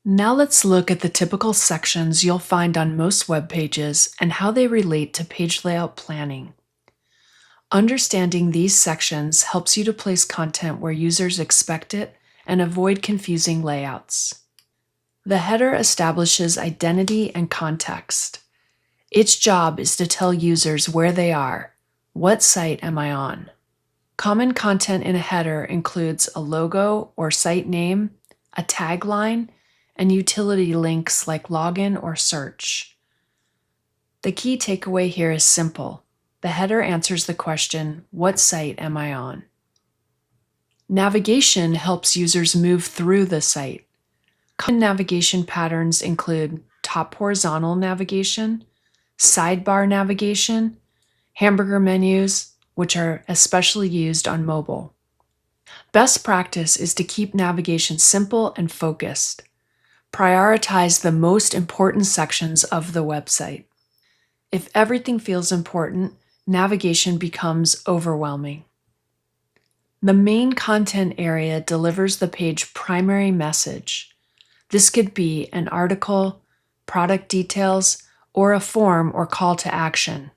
Now let's look at the typical sections you'll find on most web pages and how they relate to page layout planning. Understanding these sections helps you to place content where users expect it and avoid confusing layouts. The header establishes identity and context. Its job is to tell users where they are. What site am I on? Common content in a header includes a logo or site name, a tagline, and utility links like login or search. The key takeaway here is simple. The header answers the question, what site am I on? Navigation helps users move through the site. Common navigation patterns include top horizontal navigation, sidebar navigation, hamburger menus, which are especially used on mobile. Best practice is to keep navigation simple and focused. Prioritize the most important sections of the website. If everything feels important, navigation becomes overwhelming. The main content area delivers the page primary message. This could be an article, product details, or a form or call to action.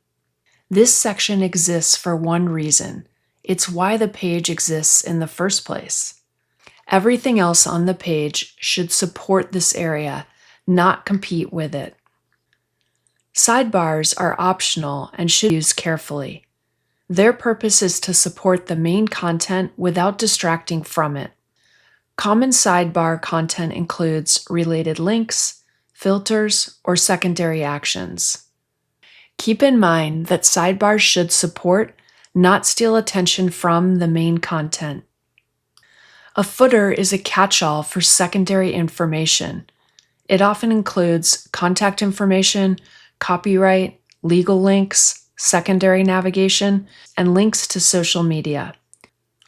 This section exists for one reason. It's why the page exists in the first place. Everything else on the page should support this area, not compete with it. Sidebars are optional and should be used carefully. Their purpose is to support the main content without distracting from it. Common sidebar content includes related links, filters, or secondary actions. Keep in mind that sidebars should support, not steal attention from the main content. A footer is a catch-all for secondary information. It often includes contact information, copyright, legal links, secondary navigation, and links to social media.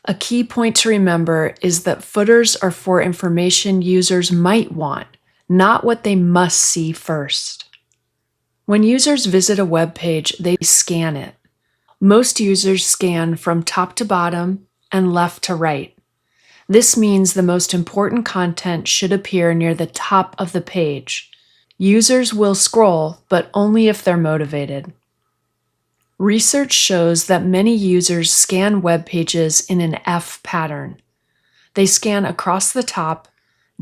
A key point to remember is that footers are for information users might want, not what they must see first. When users visit a web page, they scan it. Most users scan from top to bottom and left to right. This means the most important content should appear near the top of the page. Users will scroll, but only if they're motivated. Research shows that many users scan web pages in an F pattern. They scan across the top,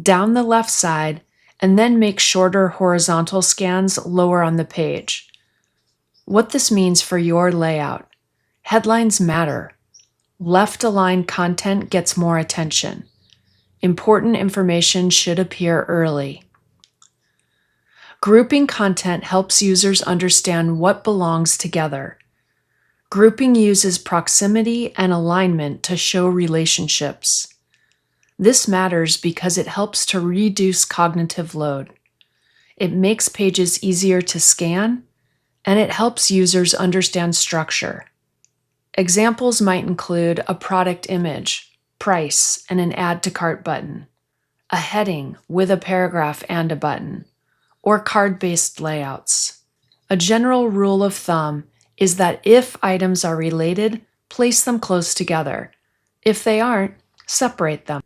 down the left side, and then make shorter horizontal scans lower on the page. What this means for your layout: headlines matter. Left-aligned content gets more attention. Important information should appear early. Grouping content helps users understand what belongs together. Grouping uses proximity and alignment to show relationships. This matters because it helps to reduce cognitive load. It makes pages easier to scan, and it helps users understand structure. Examples might include a product image, price, and an add to cart button, a heading with a paragraph and a button, or card-based layouts. A general rule of thumb is that if items are related, place them close together. If they aren't, separate them.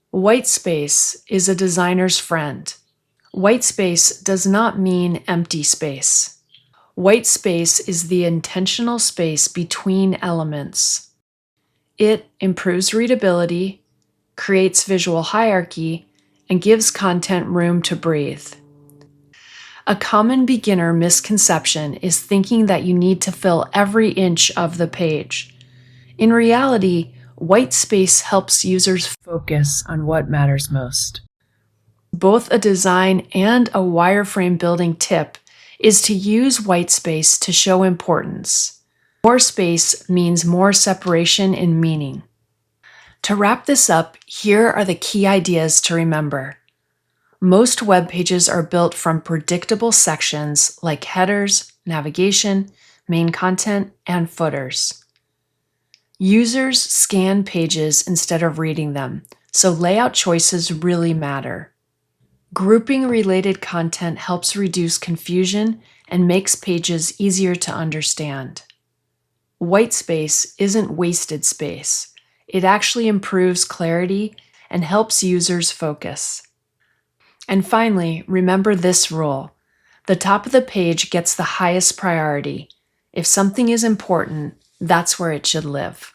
White space is a designer's friend. White space does not mean empty space. White space is the intentional space between elements. It improves readability, creates visual hierarchy, and gives content room to breathe. A common beginner misconception is thinking that you need to fill every inch of the page. In reality, white space helps users focus on what matters most. Both a design and a wireframe building tip is to use white space to show importance. More space means more separation in meaning. To wrap this up, here are the key ideas to remember. Most web pages are built from predictable sections like headers, navigation, main content, and footers. Users scan pages instead of reading them, so layout choices really matter. Grouping related content helps reduce confusion and makes pages easier to understand. White space isn't wasted space. It actually improves clarity and helps users focus. And finally, remember this rule. The top of the page gets the highest priority. If something is important, that's where it should live.